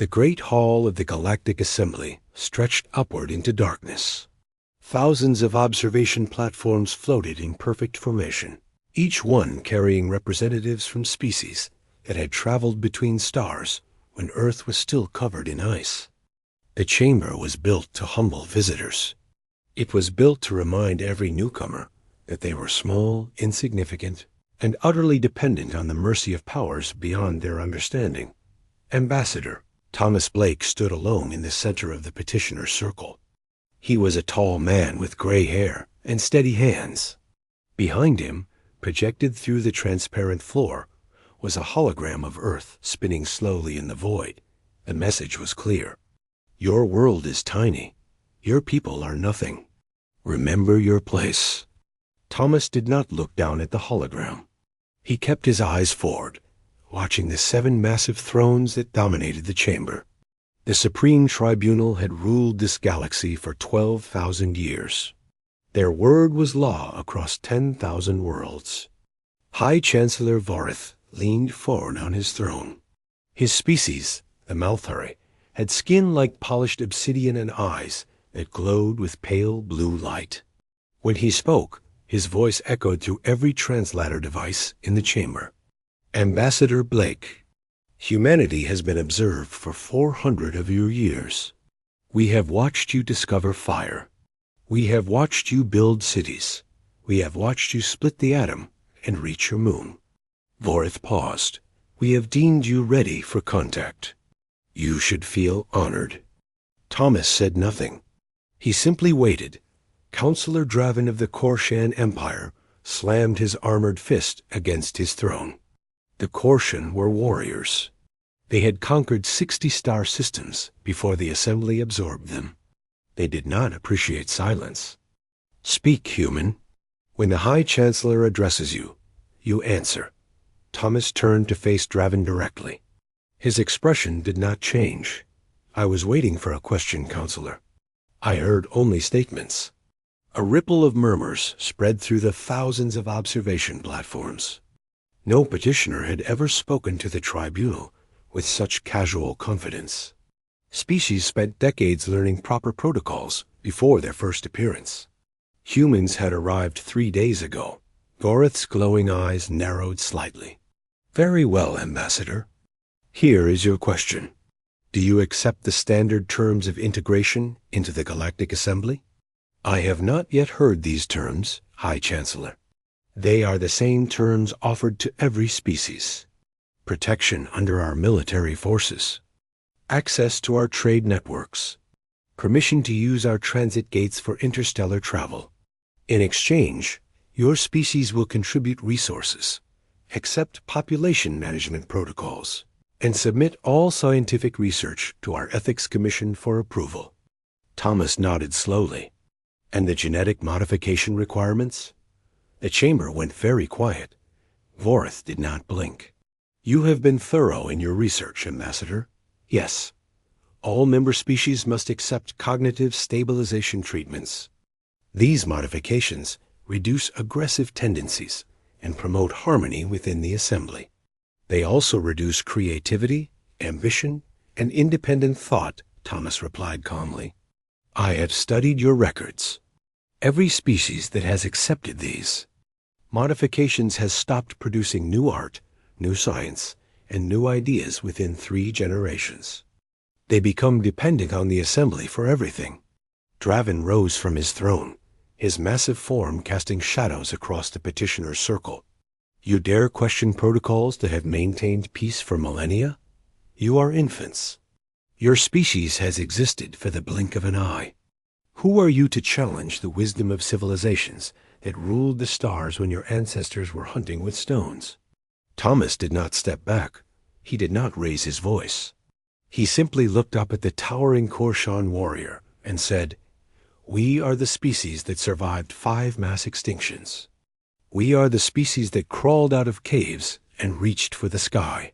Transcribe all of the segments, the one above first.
The great hall of the Galactic Assembly stretched upward into darkness. Thousands of observation platforms floated in perfect formation, each one carrying representatives from species that had traveled between stars when Earth was still covered in ice. The chamber was built to humble visitors. It was built to remind every newcomer that they were small, insignificant, and utterly dependent on the mercy of powers beyond their understanding. Ambassador Thomas Blake stood alone in the center of the petitioner's circle. He was a tall man with gray hair and steady hands. Behind him, projected through the transparent floor, was a hologram of Earth spinning slowly in the void. The message was clear. Your world is tiny. Your people are nothing. Remember your place. Thomas did not look down at the hologram. He kept his eyes forward, watching the 7 massive thrones that dominated the chamber. The Supreme Tribunal had ruled this galaxy for 12,000 years. Their word was law across 10,000 worlds. High Chancellor Vorith leaned forward on his throne. His species, the Malthari, had skin like polished obsidian and eyes that glowed with pale blue light. When he spoke, his voice echoed through every translator device in the chamber. Ambassador Blake, humanity has been observed for 400 of your years. We have watched you discover fire. We have watched you build cities. We have watched you split the atom and reach your moon. Vorith paused. We have deemed you ready for contact. You should feel honored. Thomas said nothing. He simply waited. Counselor Draven of the Korshan Empire slammed his armored fist against his throne. The Korshan were warriors. They had conquered 60 star systems before the Assembly absorbed them. They did not appreciate silence. Speak, human. When the High Chancellor addresses you, you answer. Thomas turned to face Draven directly. His expression did not change. I was waiting for a question, Counselor. I heard only statements. A ripple of murmurs spread through the thousands of observation platforms. No petitioner had ever spoken to the tribunal with such casual confidence. Species spent decades learning proper protocols before their first appearance. Humans had arrived 3 days ago. Vorith's glowing eyes narrowed slightly. Very well, Ambassador. Here is your question. Do you accept the standard terms of integration into the Galactic Assembly? I have not yet heard these terms, High Chancellor. They are the same terms offered to every species. Protection under our military forces. Access to our trade networks. Permission to use our transit gates for interstellar travel. In exchange, your species will contribute resources, accept population management protocols, and submit all scientific research to our Ethics Commission for approval. Thomas nodded slowly. And the genetic modification requirements? The chamber went very quiet. Vorith did not blink. You have been thorough in your research, Ambassador. Yes. All member species must accept cognitive stabilization treatments. These modifications reduce aggressive tendencies and promote harmony within the Assembly. They also reduce creativity, ambition, and independent thought, Thomas replied calmly. I have studied your records. Every species that has accepted these modifications has stopped producing new art, new science, and new ideas within 3 generations. They become dependent on the Assembly for everything. Draven rose from his throne, his massive form casting shadows across the petitioner's circle. You dare question protocols that have maintained peace for millennia? You are infants. Your species has existed for the blink of an eye. Who are you to challenge the wisdom of civilizations that ruled the stars when your ancestors were hunting with stones? Thomas did not step back. He did not raise his voice. He simply looked up at the towering Korshan warrior and said, We are the species that survived 5 mass extinctions. We are the species that crawled out of caves and reached for the sky.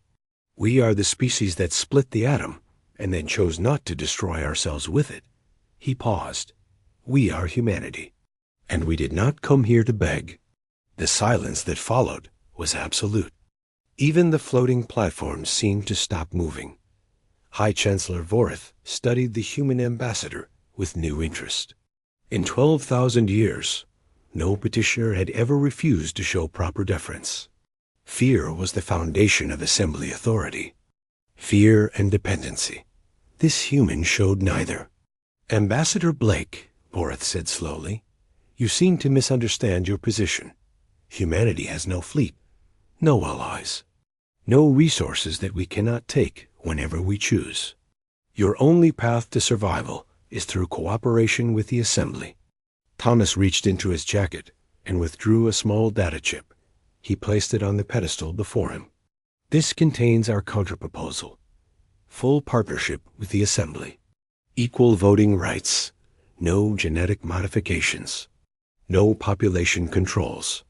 We are the species that split the atom and then chose not to destroy ourselves with it. He paused. We are humanity, and we did not come here to beg. The silence that followed was absolute. Even the floating platforms seemed to stop moving. High Chancellor Vorith studied the human ambassador with new interest. In 12,000 years, no petitioner had ever refused to show proper deference. Fear was the foundation of assembly authority. Fear and dependency. This human showed neither. Ambassador Blake, Vorith said slowly, you seem to misunderstand your position. Humanity has no fleet, no allies, no resources that we cannot take whenever we choose. Your only path to survival is through cooperation with the Assembly. Thomas reached into his jacket and withdrew a small data chip. He placed it on the pedestal before him. This contains our counterproposal. Full partnership with the Assembly. Equal voting rights. No genetic modifications. No population controls.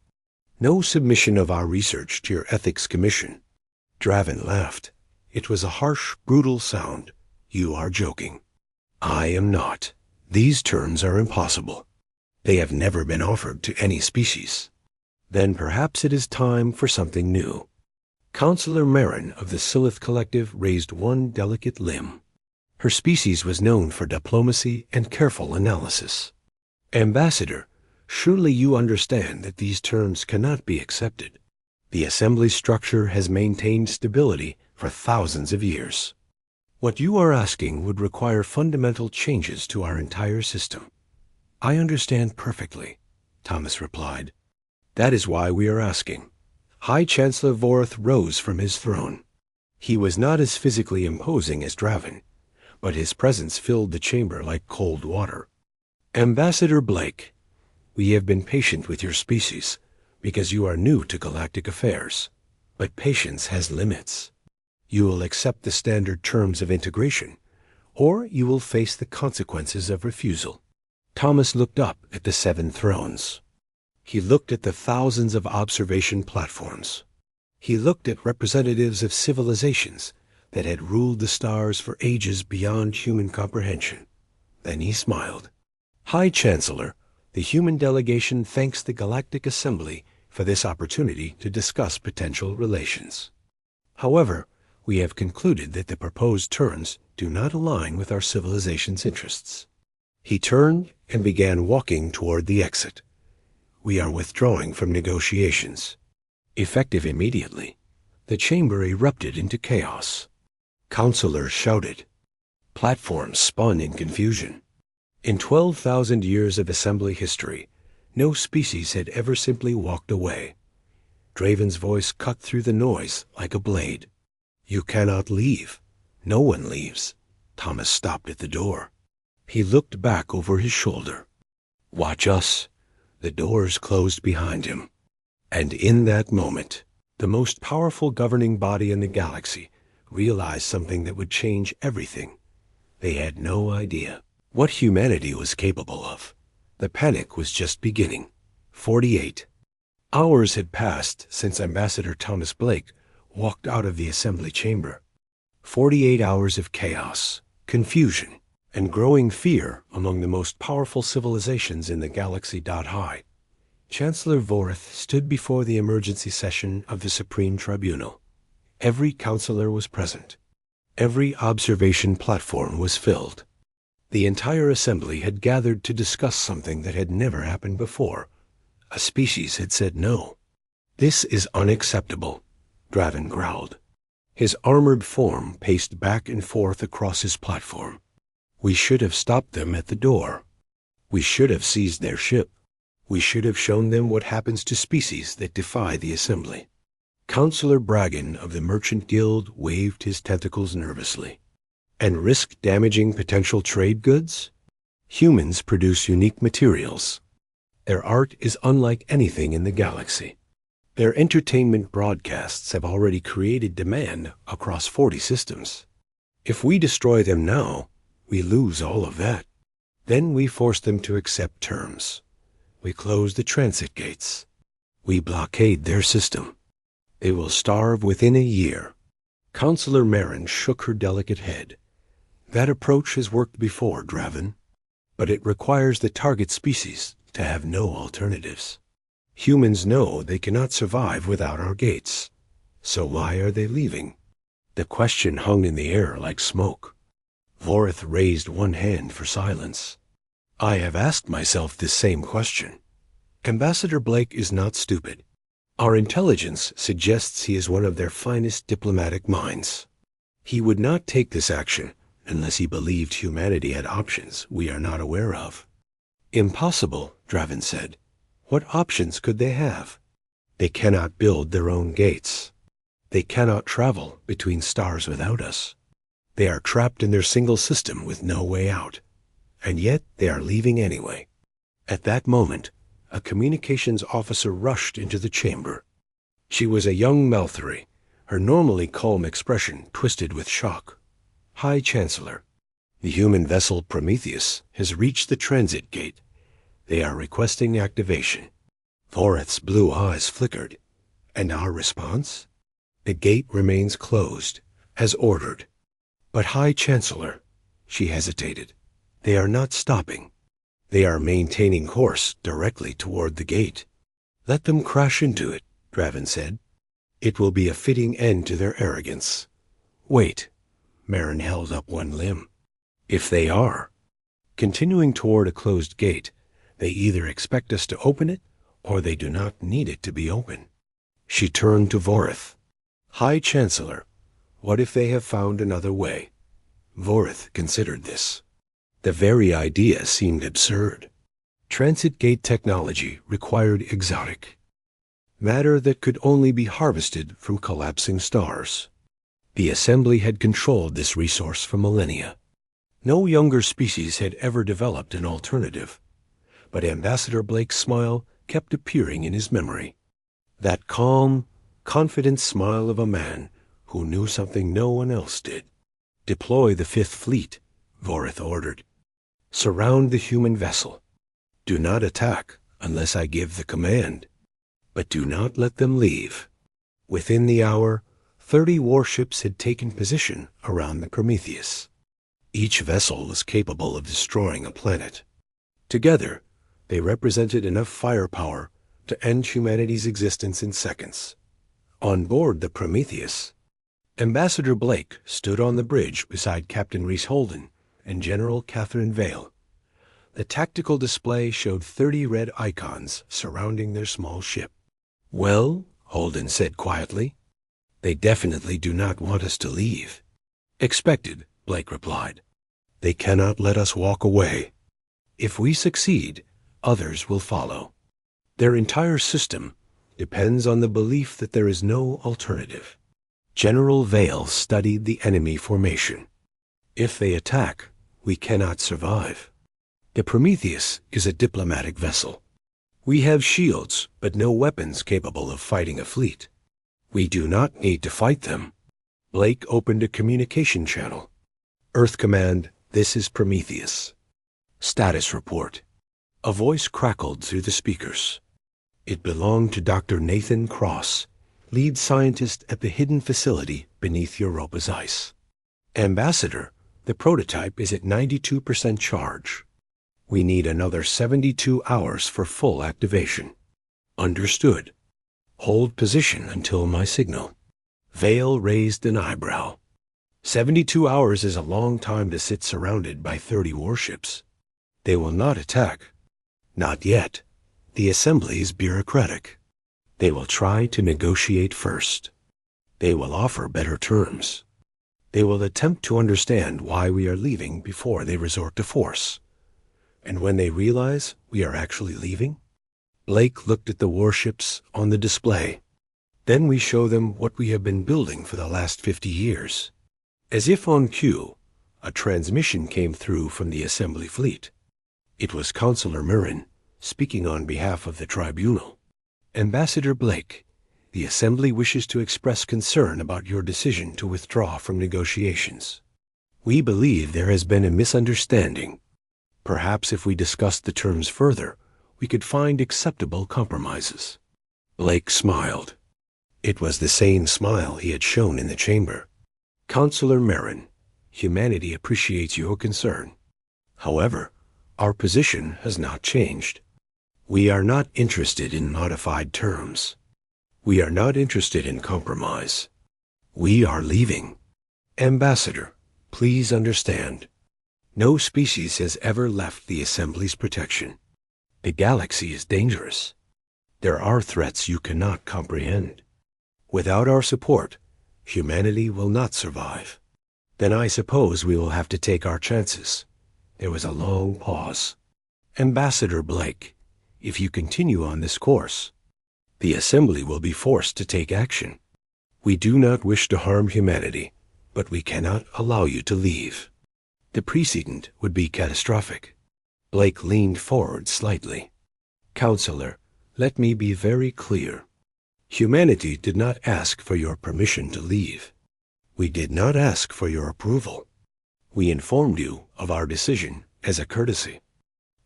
No submission of our research to your Ethics Commission. Draven laughed. It was a harsh, brutal sound. You are joking. I am not. These terms are impossible. They have never been offered to any species. Then perhaps it is time for something new. Counselor Marin of the Silith Collective raised one delicate limb. Her species was known for diplomacy and careful analysis. Ambassador, surely you understand that these terms cannot be accepted. The Assembly structure has maintained stability for thousands of years. What you are asking would require fundamental changes to our entire system. I understand perfectly, Thomas replied. That is why we are asking. High Chancellor Vorith rose from his throne. He was not as physically imposing as Draven, but his presence filled the chamber like cold water. Ambassador Blake, we have been patient with your species because you are new to galactic affairs, but patience has limits. You will accept the standard terms of integration, or you will face the consequences of refusal. Thomas looked up at the 7 thrones. He looked at the thousands of observation platforms. He looked at representatives of civilizations that had ruled the stars for ages beyond human comprehension. Then he smiled. High Chancellor, the human delegation thanks the Galactic Assembly for this opportunity to discuss potential relations. However, we have concluded that the proposed terms do not align with our civilization's interests. He turned and began walking toward the exit. We are withdrawing from negotiations. Effective immediately, the chamber erupted into chaos. Counselors shouted. Platforms spun in confusion. In 12,000 years of assembly history, no species had ever simply walked away. Draven's voice cut through the noise like a blade. You cannot leave. No one leaves. Thomas stopped at the door. He looked back over his shoulder. Watch us. The doors closed behind him. And in that moment, the most powerful governing body in the galaxy realized something that would change everything. They had no idea what humanity was capable of. The panic was just beginning. 48. Hours had passed since Ambassador Thomas Blake walked out of the assembly chamber. 48 hours of chaos, confusion, and growing fear among the most powerful civilizations in the galaxy. High Chancellor Vorith stood before the emergency session of the Supreme Tribunal. Every counselor was present. Every observation platform was filled. The entire assembly had gathered to discuss something that had never happened before. A species had said no. This is unacceptable, Draven growled. His armored form paced back and forth across his platform. We should have stopped them at the door. We should have seized their ship. We should have shown them what happens to species that defy the assembly. Counselor Bragan of the Merchant Guild waved his tentacles nervously. And risk damaging potential trade goods? Humans produce unique materials. Their art is unlike anything in the galaxy. Their entertainment broadcasts have already created demand across 40 systems. If we destroy them now, we lose all of that. Then we force them to accept terms. We close the transit gates. We blockade their system. They will starve within a year. Counselor Marin shook her delicate head. That approach has worked before, Draven, but it requires the target species to have no alternatives. Humans know they cannot survive without our gates. So why are they leaving? The question hung in the air like smoke. Vorith raised one hand for silence. I have asked myself this same question. Ambassador Blake is not stupid. Our intelligence suggests he is one of their finest diplomatic minds. He would not take this action unless he believed humanity had options we are not aware of. Impossible, Draven said. What options could they have? They cannot build their own gates. They cannot travel between stars without us. They are trapped in their single system with no way out. And yet they are leaving anyway. At that moment, a communications officer rushed into the chamber. She was a young Malthori, her normally calm expression twisted with shock. High Chancellor, the human vessel Prometheus has reached the transit gate. They are requesting activation. Vorith's blue eyes flickered. And our response? The gate remains closed, as ordered. But High Chancellor, she hesitated, they are not stopping. They are maintaining course directly toward the gate. Let them crash into it, Draven said. It will be a fitting end to their arrogance. Wait. Marin held up one limb. If they are, continuing toward a closed gate, they either expect us to open it, or they do not need it to be open. She turned to Vorith. High Chancellor, what if they have found another way? Vorith considered this. The very idea seemed absurd. Transit gate technology required exotic matter that could only be harvested from collapsing stars. The Assembly had controlled this resource for millennia. No younger species had ever developed an alternative, but Ambassador Blake's smile kept appearing in his memory. That calm, confident smile of a man who knew something no one else did. Deploy the Fifth Fleet, Vorith ordered. Surround the human vessel. Do not attack unless I give the command, but do not let them leave. Within the hour, 30 warships had taken position around the Prometheus. Each vessel was capable of destroying a planet. Together, they represented enough firepower to end humanity's existence in seconds. On board the Prometheus, Ambassador Blake stood on the bridge beside Captain Rhys Holden and General Catherine Vale. The tactical display showed 30 red icons surrounding their small ship. Well, Holden said quietly, they definitely do not want us to leave. Expected, Blake replied. They cannot let us walk away. If we succeed, others will follow. Their entire system depends on the belief that there is no alternative. General Vale studied the enemy formation. If they attack, we cannot survive. The Prometheus is a diplomatic vessel. We have shields, but no weapons capable of fighting a fleet. We do not need to fight them. Blake opened a communication channel. Earth Command, this is Prometheus. Status report. A voice crackled through the speakers. It belonged to Dr. Nathan Cross, lead scientist at the hidden facility beneath Europa's ice. Ambassador, the prototype is at 92% charge. We need another 72 hours for full activation. Understood. Hold position until my signal. Vale raised an eyebrow. 72 hours is a long time to sit surrounded by 30 warships. They will not attack. Not yet. The Assembly is bureaucratic. They will try to negotiate first. They will offer better terms. They will attempt to understand why we are leaving before they resort to force. And when they realize we are actually leaving, Blake looked at the warships on the display. Then we show them what we have been building for the last 50 years. As if on cue, a transmission came through from the Assembly fleet. It was Consular Mirren, speaking on behalf of the Tribunal. Ambassador Blake, the Assembly wishes to express concern about your decision to withdraw from negotiations. We believe there has been a misunderstanding. Perhaps if we discussed the terms further, we could find acceptable compromises. Blake smiled. It was the same smile he had shown in the chamber. Consular Mirren, humanity appreciates your concern. However, our position has not changed. We are not interested in modified terms. We are not interested in compromise. We are leaving. Ambassador, please understand. No species has ever left the Assembly's protection. The galaxy is dangerous. There are threats you cannot comprehend. Without our support, humanity will not survive. Then I suppose we will have to take our chances. There was a long pause. Ambassador Blake, if you continue on this course, the Assembly will be forced to take action. We do not wish to harm humanity, but we cannot allow you to leave. The precedent would be catastrophic. Blake leaned forward slightly. Counselor, let me be very clear. Humanity did not ask for your permission to leave. We did not ask for your approval. We informed you of our decision as a courtesy.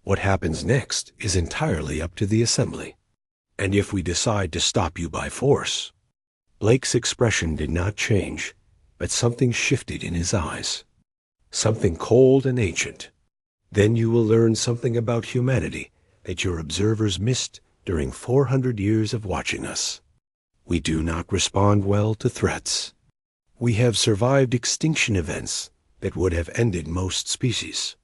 What happens next is entirely up to the Assembly. And if we decide to stop you by force... Blake's expression did not change, but something shifted in his eyes. Something cold and ancient. Then you will learn something about humanity that your observers missed during 400 years of watching us. We do not respond well to threats. We have survived extinction events that would have ended most species.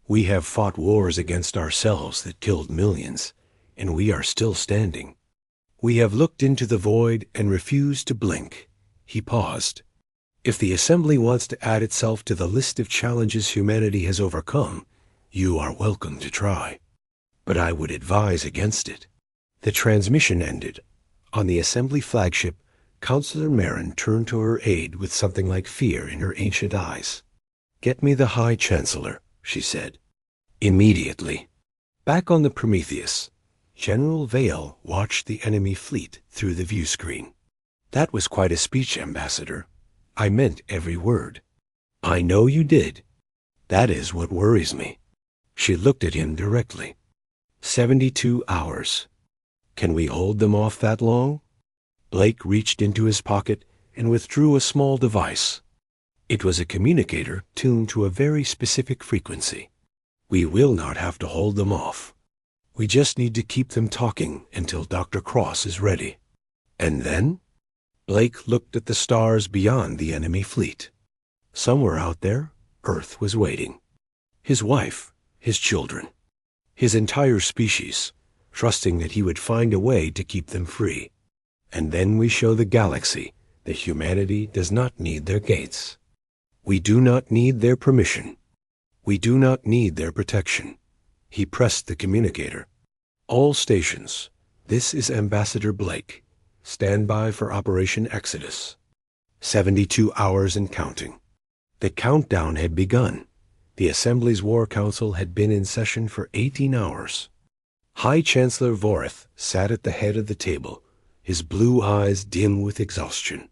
We have fought wars against ourselves that killed millions, and we are still standing. We have looked into the void and refused to blink. He paused. If the Assembly wants to add itself to the list of challenges humanity has overcome, you are welcome to try. But I would advise against it. The transmission ended. On the Assembly flagship, Counselor Marin turned to her aide with something like fear in her ancient eyes. "Get me the High Chancellor," she said. Immediately. Back on the Prometheus, General Vale watched the enemy fleet through the view screen. "That was quite a speech, Ambassador. I meant every word." "I know you did. That is what worries me." She looked at him directly. 72 hours. Can we hold them off that long? Blake reached into his pocket and withdrew a small device. It was a communicator tuned to a very specific frequency. We will not have to hold them off. We just need to keep them talking until Dr. Cross is ready. And then? Blake looked at the stars beyond the enemy fleet. Somewhere out there, Earth was waiting. His wife, his children, his entire species, trusting that he would find a way to keep them free. And then we show the galaxy that humanity does not need their gates. We do not need their permission. We do not need their protection. He pressed the communicator. All stations, this is Ambassador Blake. Stand by for Operation Exodus. 72 hours and counting. The countdown had begun. The Assembly's War Council had been in session for 18 hours. High Chancellor Voreth sat at the head of the table, his blue eyes dim with exhaustion.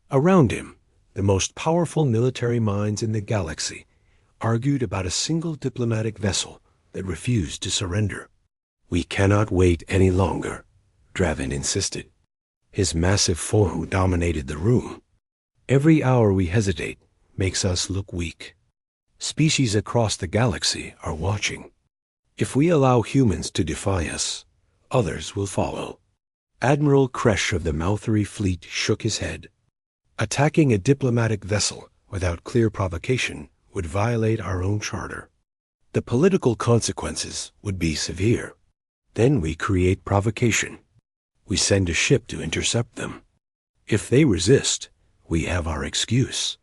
Around him, the most powerful military minds in the galaxy argued about a single diplomatic vessel that refused to surrender. "We cannot wait any longer," Draven insisted. His massive form dominated the room. "Every hour we hesitate makes us look weak. Species across the galaxy are watching. If we allow humans to defy us, others will follow." Admiral Kresh of the Malthery fleet shook his head. "Attacking a diplomatic vessel without clear provocation would violate our own charter. The political consequences would be severe. Then we create provocation. We send a ship to intercept them. If they resist, we have our excuse."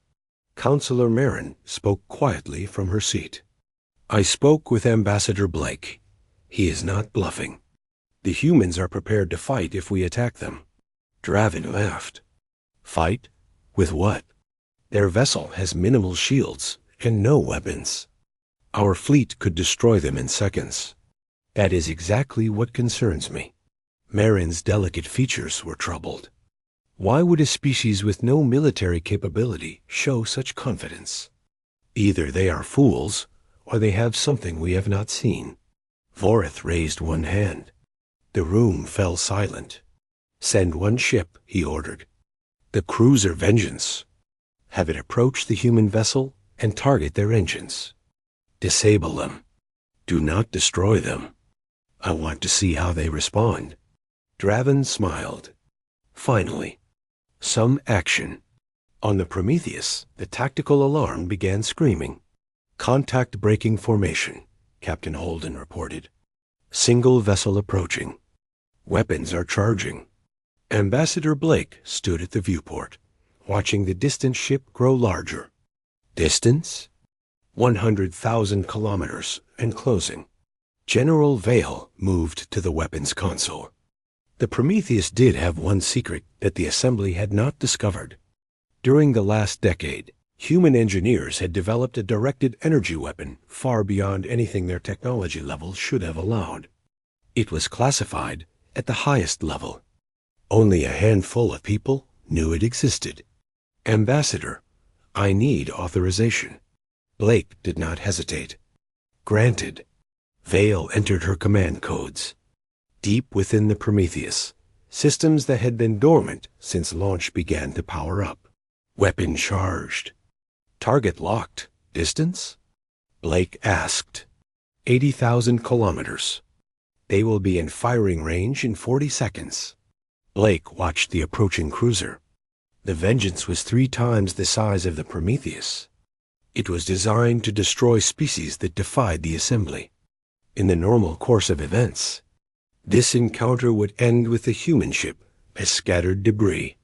Counselor Marin spoke quietly from her seat. "I spoke with Ambassador Blake. He is not bluffing. The humans are prepared to fight if we attack them." Draven laughed. "Fight? With what? Their vessel has minimal shields and no weapons. Our fleet could destroy them in seconds. That is exactly what concerns me." Marin's delicate features were troubled. Why would a species with no military capability show such confidence? Either they are fools, or they have something we have not seen. Voreth raised one hand. The room fell silent. "Send one ship," he ordered. "The cruiser Vengeance. Have it approach the human vessel and target their engines. Disable them. Do not destroy them. I want to see how they respond." Draven smiled. "Finally, some action." On the Prometheus, the tactical alarm began screaming. "Contact breaking formation," Captain Holden reported. "Single vessel approaching. Weapons are charging." Ambassador Blake stood at the viewport, watching the distant ship grow larger. Distance? 100,000 kilometers and closing. General Vale moved to the weapons console. The Prometheus did have one secret that the assembly had not discovered. During the last decade, human engineers had developed a directed energy weapon far beyond anything their technology level should have allowed. It was classified at the highest level. Only a handful of people knew it existed. "Ambassador, I need authorization." Blake did not hesitate. "Granted." Vale entered her command codes. Deep within the Prometheus, systems that had been dormant since launch began to power up. Weapon charged. "Target locked. Distance?" Blake asked. 80,000 kilometers. "They will be in firing range in 40 seconds." Blake watched the approaching cruiser. The Vengeance was 3 times the size of the Prometheus. It was designed to destroy species that defied the assembly. In the normal course of events, this encounter would end with the human ship as scattered debris.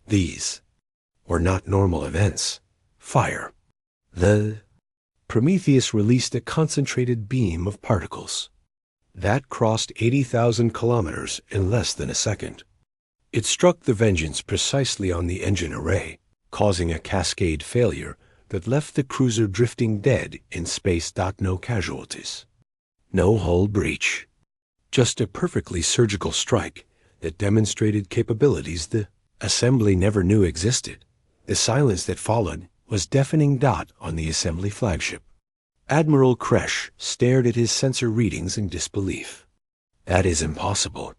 These were not normal events. Fire. The Prometheus released a concentrated beam of particles. That crossed 80,000 kilometers in less than a second. It struck the Vengeance precisely on the engine array, causing a cascade failure that left the cruiser drifting dead in space. No casualties. No hull breach. Just a perfectly surgical strike that demonstrated capabilities the assembly never knew existed. The silence that followed was deafening dot on the assembly flagship. Admiral Kresh stared at his sensor readings in disbelief. That is impossible.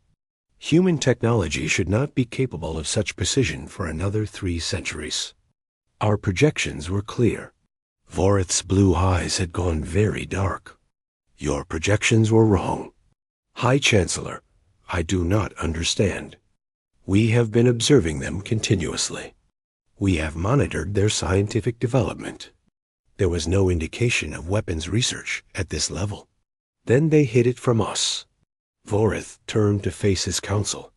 Human technology should not be capable of such precision for another 3 centuries. Our projections were clear. Vorith's blue eyes had gone very dark. "Your projections were wrong. High Chancellor, I do not understand. We have been observing them continuously. We have monitored their scientific development. There was no indication of weapons research at this level. Then they hid it from us." Vorith turned to face his council.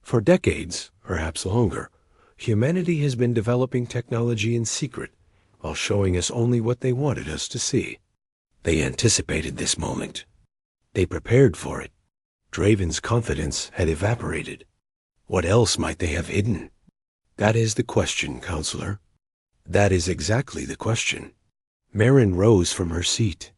"For decades, perhaps longer, humanity has been developing technology in secret while showing us only what they wanted us to see. They anticipated this moment. They prepared for it. Draven's confidence had evaporated. What else might they have hidden? That is the question, Counselor. That is exactly the question." Marin rose from her seat.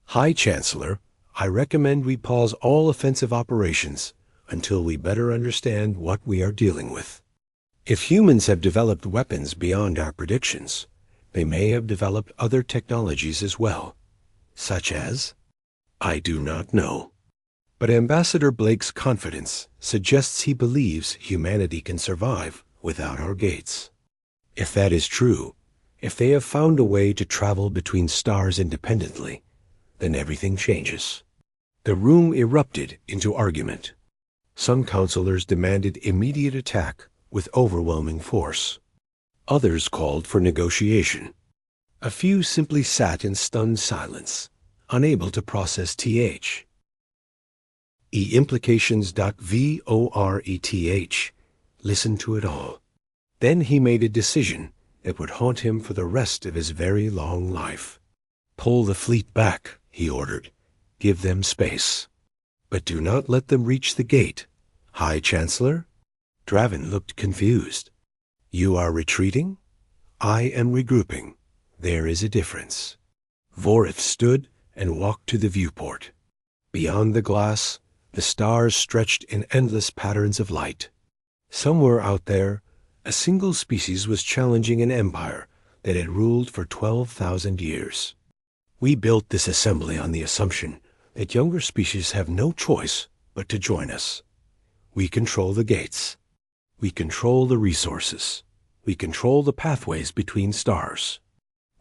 "High Chancellor, I recommend we pause all offensive operations until we better understand what we are dealing with. If humans have developed weapons beyond our predictions, they may have developed other technologies as well. Such as? I do not know. But Ambassador Blake's confidence suggests he believes humanity can survive without our gates. If that is true, if they have found a way to travel between stars independently, then everything changes." The room erupted into argument. Some counselors demanded immediate attack with overwhelming force. Others called for negotiation. A few simply sat in stunned silence, unable to process implications.voreth. Listen to it all. Then he made a decision that would haunt him for the rest of his very long life. "Pull the fleet back," he ordered. "Give them space. But do not let them reach the gate." "High Chancellor?" Draven looked confused. "You are retreating? I am regrouping. There is a difference." Vorith stood and walked to the viewport. Beyond the glass, the stars stretched in endless patterns of light. Somewhere out there, a single species was challenging an empire that had ruled for 12,000 years. "We built this assembly on the assumption that younger species have no choice but to join us. We control the gates. We control the resources. We control the pathways between stars.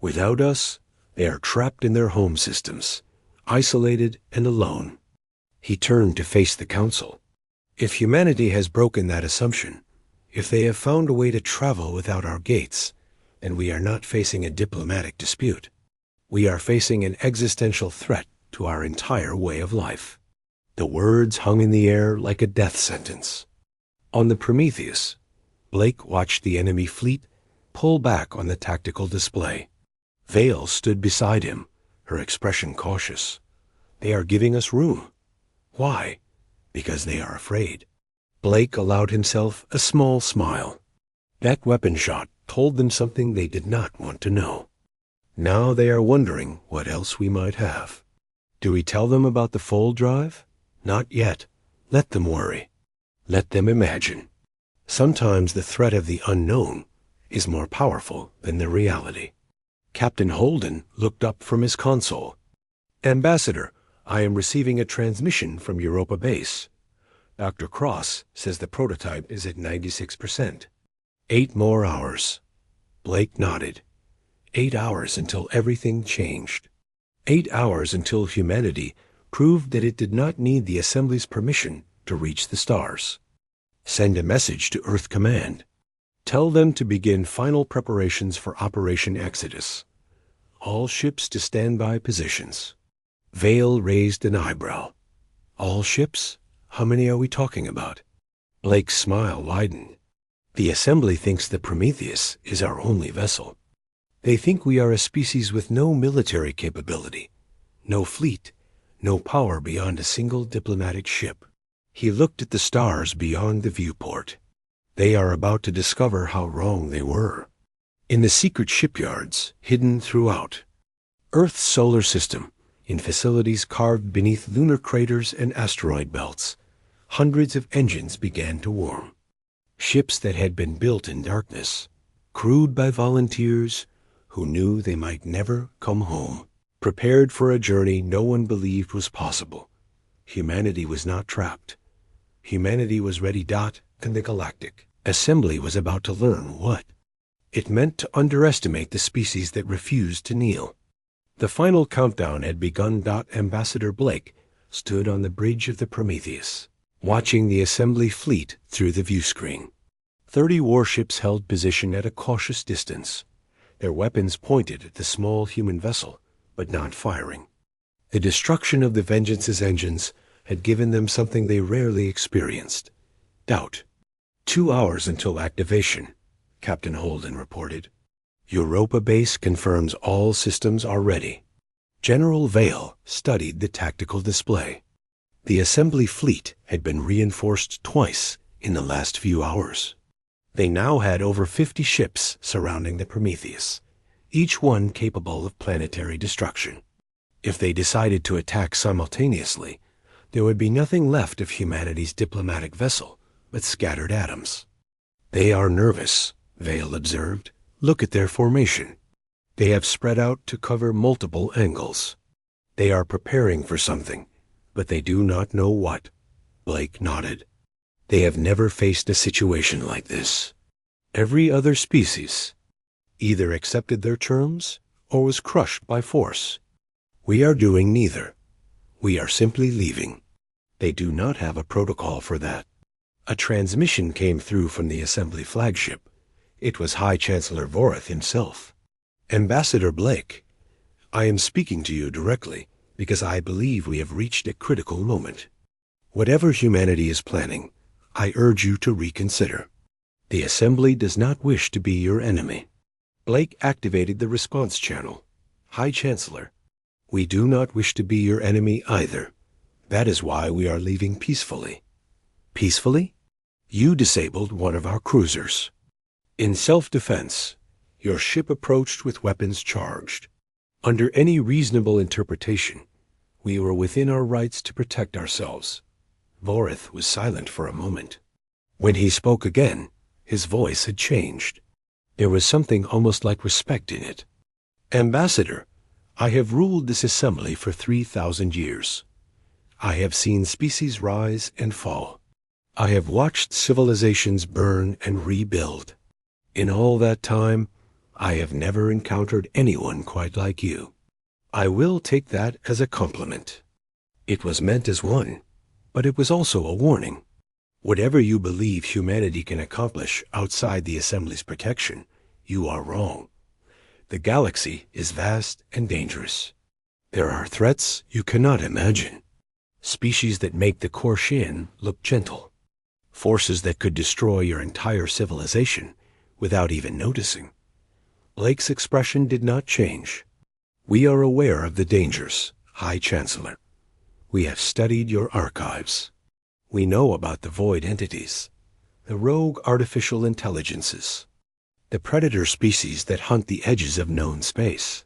Without us, they are trapped in their home systems, isolated and alone." He turned to face the council. "If humanity has broken that assumption, if they have found a way to travel without our gates, And we are not facing a diplomatic dispute. We are facing an existential threat to our entire way of life. The words hung in the air like a death sentence. On the Prometheus, Blake watched the enemy fleet pull back on the tactical display. Vale stood beside him, her expression cautious. They are giving us room. Why? Because they are afraid. Blake allowed himself a small smile. That weapon shot told them something they did not want to know. Now they are wondering what else we might have. Do we tell them about the fold drive? Not yet. Let them worry. Let them imagine. Sometimes the threat of the unknown is more powerful than the reality. Captain Holden looked up from his console. Ambassador, I am receiving a transmission from Europa Base. Dr. Cross says the prototype is at 96%. 8 more hours. Blake nodded. 8 hours until everything changed. 8 hours until humanity proved that it did not need the Assembly's permission to reach the stars. Send a message to Earth Command. Tell them to begin final preparations for Operation Exodus. All ships to standby positions. Vale raised an eyebrow. All ships? How many are we talking about? Blake's smile widened. The Assembly thinks the Prometheus is our only vessel. They think we are a species with no military capability, no fleet, no power beyond a single diplomatic ship. He looked at the stars beyond the viewport. They are about to discover how wrong they were. In the secret shipyards, hidden throughout Earth's solar system, in facilities carved beneath lunar craters and asteroid belts, hundreds of engines began to warm. Ships that had been built in darkness, crewed by volunteers who knew they might never come home, prepared for a journey no one believed was possible. Humanity was not trapped. Humanity was ready. And the Galactic Assembly was about to learn what it meant to underestimate the species that refused to kneel. The final countdown had begun. Ambassador Blake stood on the bridge of the Prometheus, watching the Assembly fleet through the viewscreen. 30 warships held position at a cautious distance, their weapons pointed at the small human vessel, but not firing. The destruction of the Vengeance's engines had given them something they rarely experienced: doubt. 2 hours until activation, Captain Holden reported. Europa Base confirms all systems are ready. General Vale studied the tactical display. The Assembly fleet had been reinforced twice in the last few hours. They now had over 50 ships surrounding the Prometheus, each one capable of planetary destruction. If they decided to attack simultaneously, there would be nothing left of humanity's diplomatic vessel but scattered atoms. They are nervous, Vale observed. Look at their formation. They have spread out to cover multiple angles. They are preparing for something, but they do not know what. Blake nodded. They have never faced a situation like this. Every other species either accepted their terms or was crushed by force. We are doing neither. We are simply leaving. They do not have a protocol for that. A transmission came through from the Assembly flagship. It was High Chancellor Vorath himself. Ambassador Blake, I am speaking to you directly because I believe we have reached a critical moment. Whatever humanity is planning, I urge you to reconsider. The Assembly does not wish to be your enemy. Blake activated the response channel. High Chancellor, we do not wish to be your enemy either. That is why we are leaving peacefully. Peacefully? You disabled one of our cruisers. In self-defense, your ship approached with weapons charged. Under any reasonable interpretation, we were within our rights to protect ourselves. Vorath was silent for a moment. When he spoke again, his voice had changed. There was something almost like respect in it. Ambassador, I have ruled this assembly for 3,000 years. I have seen species rise and fall. I have watched civilizations burn and rebuild. In all that time, I have never encountered anyone quite like you. I will take that as a compliment. It was meant as one, but it was also a warning. Whatever you believe humanity can accomplish outside the Assembly's protection, you are wrong. The galaxy is vast and dangerous. There are threats you cannot imagine. Species that make the Korshian look gentle. Forces that could destroy your entire civilization without even noticing. Blake's expression did not change. We are aware of the dangers, High Chancellor. We have studied your archives. We know about the void entities, the rogue artificial intelligences, the predator species that hunt the edges of known space.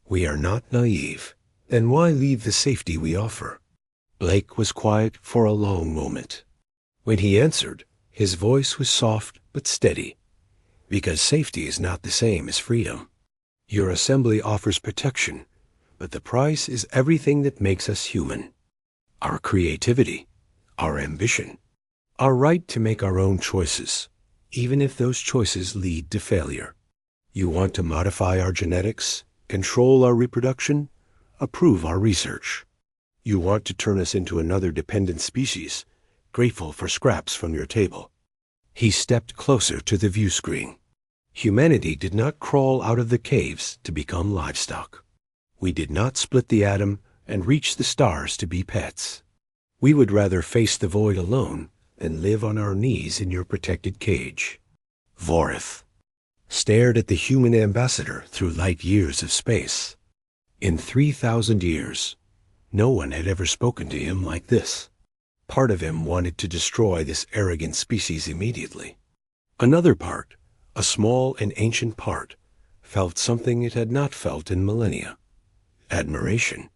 We are not naive. Then why leave the safety we offer? Blake was quiet for a long moment. When he answered, his voice was soft but steady. Because safety is not the same as freedom. Your assembly offers protection, but the price is everything that makes us human. Our creativity, our ambition, our right to make our own choices, even if those choices lead to failure. You want to modify our genetics, control our reproduction, approve our research. You want to turn us into another dependent species, grateful for scraps from your table. He stepped closer to the view screen. Humanity did not crawl out of the caves to become livestock. We did not split the atom and reach the stars to be pets. We would rather face the void alone than live on our knees in your protected cage. Vorith stared at the human ambassador through light years of space. In 3,000 years, no one had ever spoken to him like this. Part of him wanted to destroy this arrogant species immediately. Another part, a small and ancient part, felt something it had not felt in millennia. Admiration.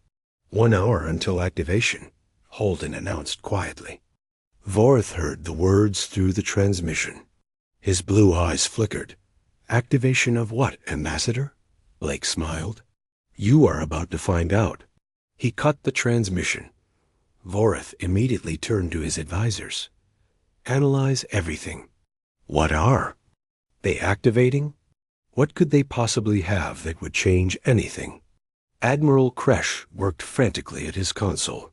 1 hour until activation, Holden announced quietly. Vorith heard the words through the transmission. His blue eyes flickered. Activation of what, Ambassador? Blake smiled. You are about to find out. He cut the transmission. Vorith immediately turned to his advisors. Analyze everything. What are they activating? What could they possibly have that would change anything? Admiral Kresh worked frantically at his console.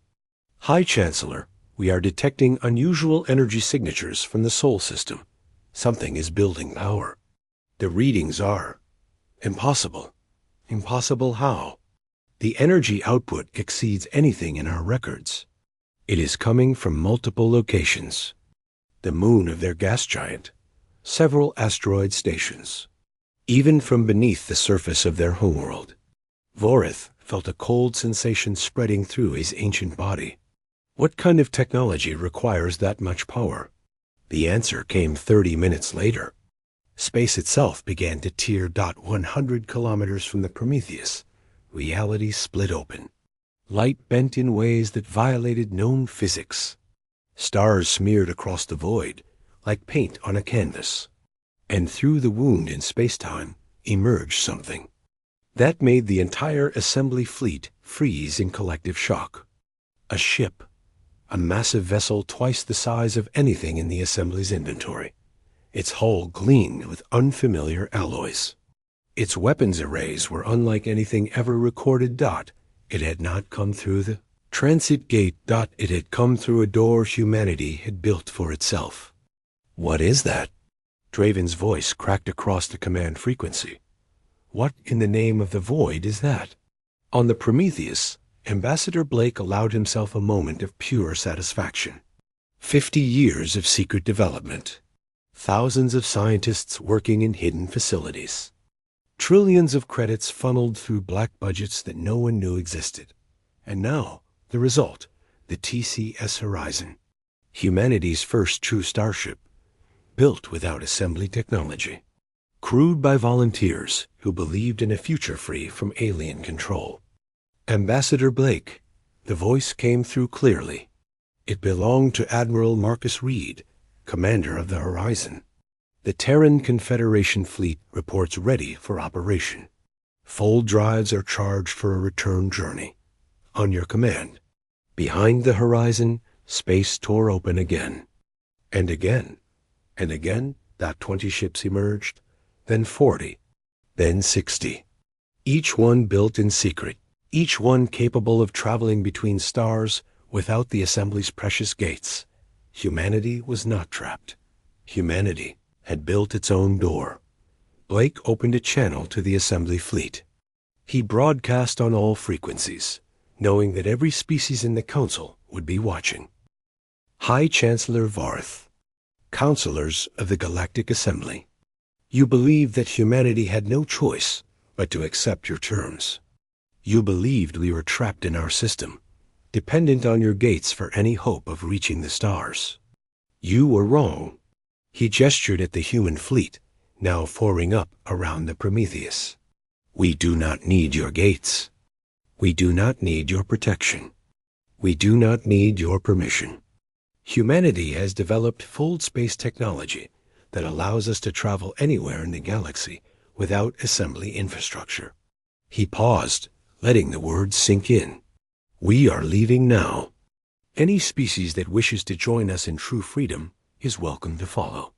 High Chancellor, we are detecting unusual energy signatures from the Sol system. Something is building power. The readings are impossible. Impossible how? The energy output exceeds anything in our records. It is coming from multiple locations. The moon of their gas giant, several asteroid stations, even from beneath the surface of their homeworld. Vorith felt a cold sensation spreading through his ancient body. What kind of technology requires that much power? The answer came 30 minutes later. Space itself began to tear. 100 kilometers from the Prometheus, reality split open. Light bent in ways that violated known physics. Stars smeared across the void, like paint on a canvas. And through the wound in space-time emerged something. That made the entire assembly fleet freeze in collective shock. A ship. A massive vessel twice the size of anything in the assembly's inventory. Its hull gleamed with unfamiliar alloys. Its weapons arrays were unlike anything ever recorded. It had not come through the transit gate. It had come through a door humanity had built for itself. What is that? Draven's voice cracked across the command frequency. What in the name of the void is that? On the Prometheus, Ambassador Blake allowed himself a moment of pure satisfaction. 50 years of secret development. Thousands of scientists working in hidden facilities. Trillions of credits funneled through black budgets that no one knew existed. And now, the result, the TCS Horizon. Humanity's first true starship, built without assembly technology. Crewed by volunteers who believed in a future free from alien control. Ambassador Blake, the voice came through clearly. It belonged to Admiral Marcus Reed, commander of the Horizon. The Terran Confederation fleet reports ready for operation. Full drives are charged for a return journey. On your command. Behind the horizon, space tore open again. And again. And again, 20 ships emerged, then 40, then 60. Each one built in secret, each one capable of traveling between stars without the assembly's precious gates. Humanity was not trapped. Humanity had built its own door. Blake opened a channel to the assembly fleet. He broadcast on all frequencies, knowing that every species in the Council would be watching. High Chancellor Varth, Counselors of the Galactic Assembly, you believed that humanity had no choice but to accept your terms. You believed we were trapped in our system, dependent on your gates for any hope of reaching the stars. You were wrong. He gestured at the human fleet, now pouring up around the Prometheus. We do not need your gates. We do not need your protection. We do not need your permission. Humanity has developed full space technology that allows us to travel anywhere in the galaxy without assembly infrastructure. He paused, letting the words sink in. We are leaving now. Any species that wishes to join us in true freedom is welcome to follow.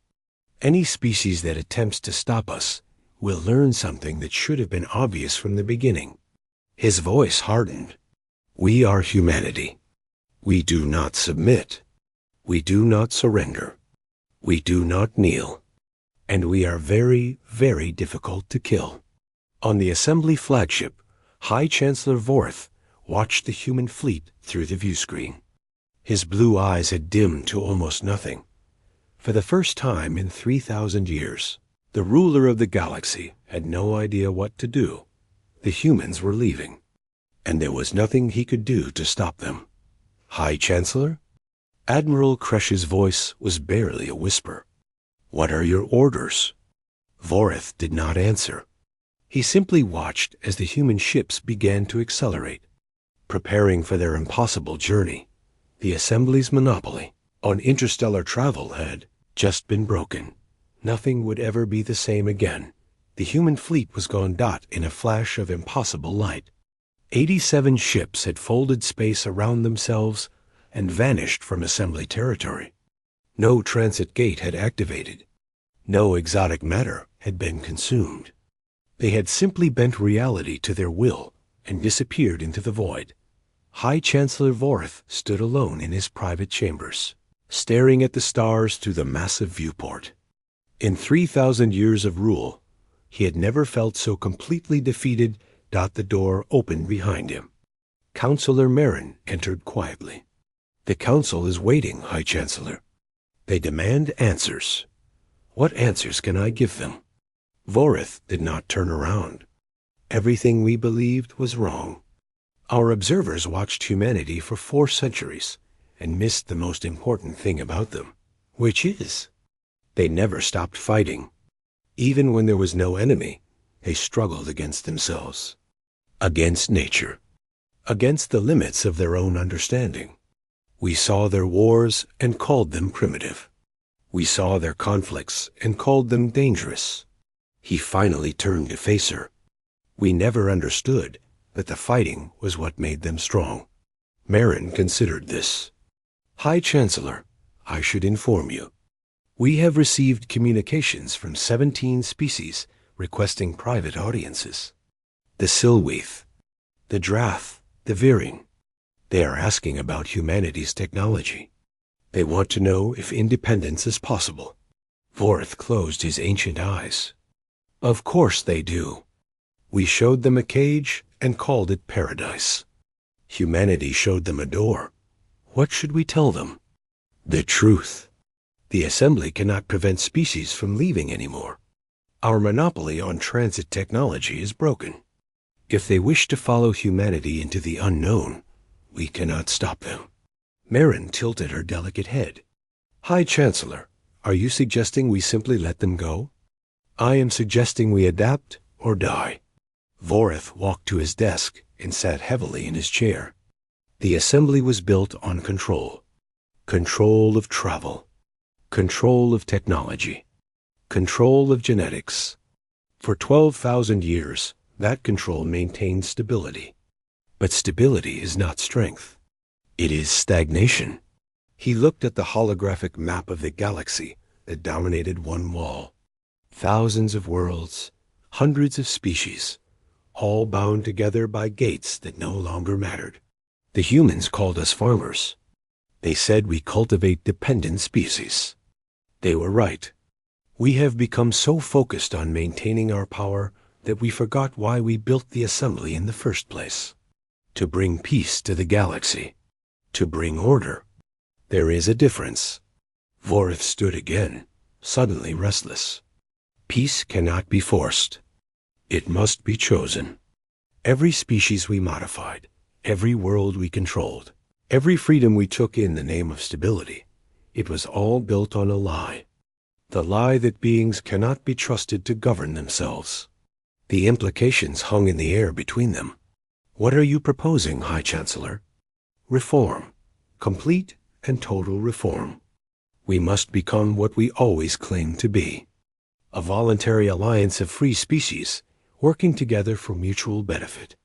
Any species that attempts to stop us will learn something that should have been obvious from the beginning. His voice hardened. We are humanity. We do not submit. We do not surrender. We do not kneel. And we are very, very difficult to kill. On the assembly flagship, High Chancellor Vorth watched the human fleet through the viewscreen. His blue eyes had dimmed to almost nothing. For the first time in 3,000 years, the ruler of the galaxy had no idea what to do. The humans were leaving, and there was nothing he could do to stop them. High Chancellor? Admiral Kresh's voice was barely a whisper. What are your orders? Voreth did not answer. He simply watched as the human ships began to accelerate, preparing for their impossible journey. The assembly's monopoly on interstellar travel had just been broken. Nothing would ever be the same again. The human fleet was gone dot in a flash of impossible light. 87 ships had folded space around themselves and vanished from assembly territory. No transit gate had activated. No exotic matter had been consumed. They had simply bent reality to their will and disappeared into the void. High Chancellor Vorth stood alone in his private chambers, staring at the stars through the massive viewport. In 3,000 years of rule, he had never felt so completely defeated. The door opened behind him. Counselor Marin entered quietly. The Council is waiting, High Chancellor. They demand answers. What answers can I give them? Voreth did not turn around. Everything we believed was wrong. Our observers watched humanity for 4 centuries and missed the most important thing about them, which is they never stopped fighting. Even when there was no enemy, they struggled against themselves, against nature, against the limits of their own understanding. We saw their wars and called them primitive. We saw their conflicts and called them dangerous. He finally turned to face her. We never understood that the fighting was what made them strong. Marin considered this. High Chancellor, I should inform you. We have received communications from 17 species requesting private audiences. The Silweath, the Drath, the Veering. They are asking about humanity's technology. They want to know if independence is possible. Vorth closed his ancient eyes. Of course they do. We showed them a cage and called it paradise. Humanity showed them a door. What should we tell them? The truth. The assembly cannot prevent species from leaving anymore. Our monopoly on transit technology is broken. If they wish to follow humanity into the unknown, we cannot stop them. Marin tilted her delicate head. High Chancellor, are you suggesting we simply let them go? I am suggesting we adapt or die. Voreth walked to his desk and sat heavily in his chair. The assembly was built on control. Control of travel. Control of technology. Control of genetics. For 12,000 years, that control maintained stability. But stability is not strength. It is stagnation. He looked at the holographic map of the galaxy that dominated one wall. Thousands of worlds, hundreds of species, all bound together by gates that no longer mattered. The humans called us farmers. They said we cultivate dependent species. They were right. We have become so focused on maintaining our power that we forgot why we built the assembly in the first place. To bring peace to the galaxy. To bring order. There is a difference. Vorith stood again, suddenly restless. Peace cannot be forced. It must be chosen. Every species we modified, every world we controlled, every freedom we took in the name of stability, it was all built on a lie. The lie that beings cannot be trusted to govern themselves. The implications hung in the air between them. What are you proposing, High Chancellor? Reform. Complete and total reform. We must become what we always claimed to be. A voluntary alliance of free species, working together for mutual benefit.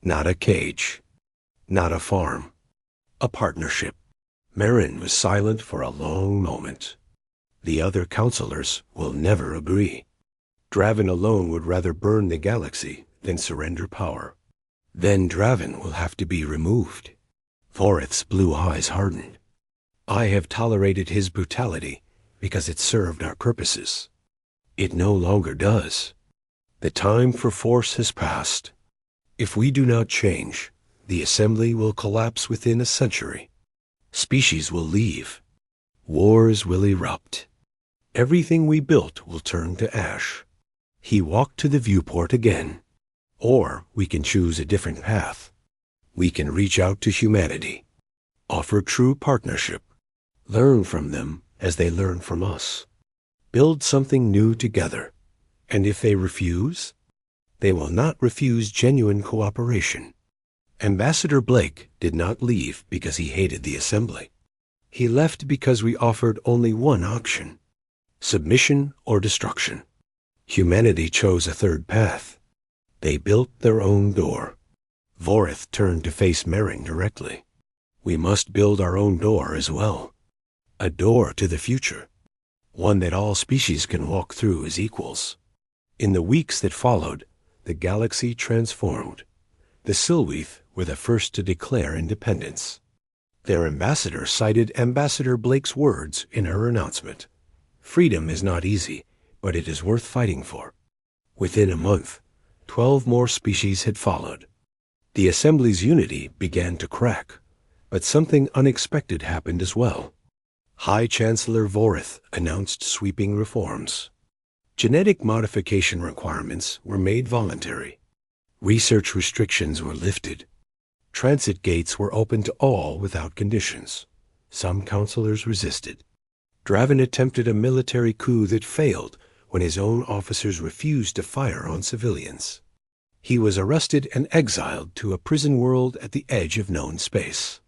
Not a cage. Not a farm. A partnership. Marin was silent for a long moment. The other counselors will never agree. Draven alone would rather burn the galaxy than surrender power. Then Draven will have to be removed. Vorith's blue eyes hardened. I have tolerated his brutality because it served our purposes. It no longer does. The time for force has passed. If we do not change, the assembly will collapse within a century. Species will leave. Wars will erupt. Everything we built will turn to ash. He walked to the viewport again. Or we can choose a different path. We can reach out to humanity. Offer true partnership. Learn from them as they learn from us. Build something new together. And if they refuse, they will not refuse genuine cooperation. Ambassador Blake did not leave because he hated the assembly. He left because we offered only one option: submission or destruction. Humanity chose a third path. They built their own door. Vorith turned to face Marin directly. We must build our own door as well. A door to the future. One that all species can walk through as equals. In the weeks that followed, the galaxy transformed. The Silweath were the first to declare independence. Their ambassador cited Ambassador Blake's words in her announcement. Freedom is not easy, but it is worth fighting for. Within a month, 12 more species had followed. The Assembly's unity began to crack, but something unexpected happened as well. High Chancellor Vorith announced sweeping reforms. Genetic modification requirements were made voluntary. Research restrictions were lifted. Transit gates were open to all without conditions. Some counselors resisted. Draven attempted a military coup that failed when his own officers refused to fire on civilians. He was arrested and exiled to a prison world at the edge of known space.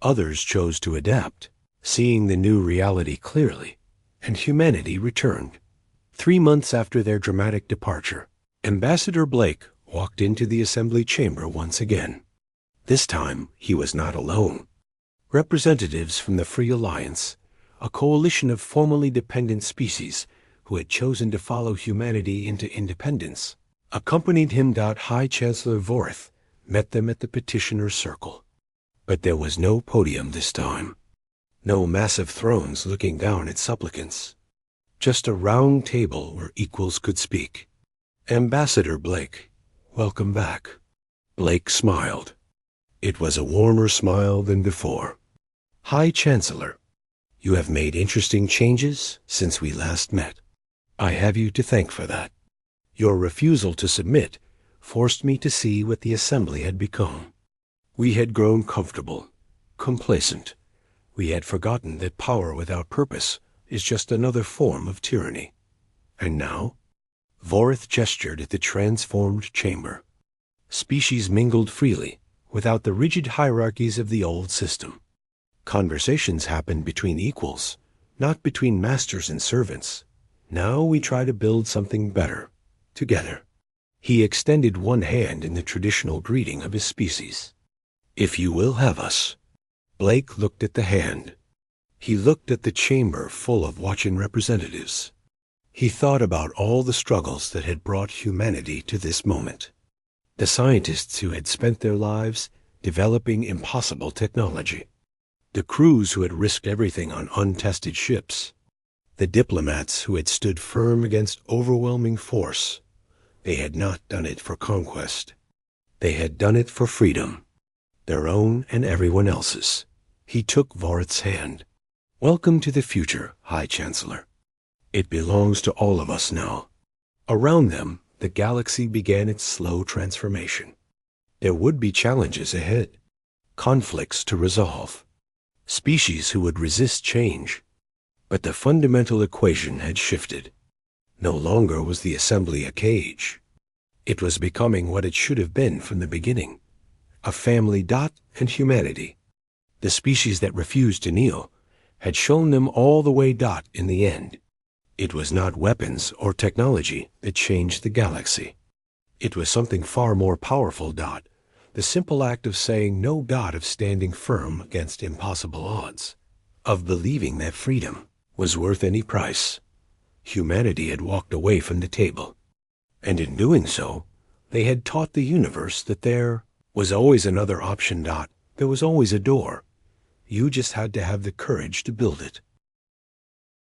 Others chose to adapt, seeing the new reality clearly, and humanity returned. 3 months after their dramatic departure, Ambassador Blake walked into the assembly chamber once again. This time, he was not alone. Representatives from the Free Alliance, a coalition of formerly dependent species who had chosen to follow humanity into independence, accompanied him. High Chancellor Vorith met them at the petitioner's circle. But there was no podium this time. No massive thrones looking down at supplicants. Just a round table where equals could speak. Ambassador Blake, welcome back. Blake smiled. It was a warmer smile than before. High Chancellor, you have made interesting changes since we last met. I have you to thank for that. Your refusal to submit forced me to see what the assembly had become. We had grown comfortable, complacent. We had forgotten that power without purpose is just another form of tyranny. And now, Vorith gestured at the transformed chamber. Species mingled freely, without the rigid hierarchies of the old system. Conversations happened between equals, not between masters and servants. Now we try to build something better, together. He extended one hand in the traditional greeting of his species. If you will have us. Blake looked at the hand. He looked at the chamber full of watching representatives. He thought about all the struggles that had brought humanity to this moment. The scientists who had spent their lives developing impossible technology. The crews who had risked everything on untested ships. The diplomats who had stood firm against overwhelming force, they had not done it for conquest. They had done it for freedom, their own and everyone else's. He took Vorit's hand. Welcome to the future, High Chancellor. It belongs to all of us now. Around them, the galaxy began its slow transformation. There would be challenges ahead, conflicts to resolve, species who would resist change. But the fundamental equation had shifted. No longer was the assembly a cage. It was becoming what it should have been from the beginning, a family. And humanity, the species that refused to kneel, had shown them all the way. In the end, it was not weapons or technology that changed the galaxy. It was something far more powerful. The simple act of saying no. Of standing firm against impossible odds, of believing that freedom was worth any price. Humanity had walked away from the table, and in doing so, they had taught the universe that there was always another option. There was always a door. You just had to have the courage to build it.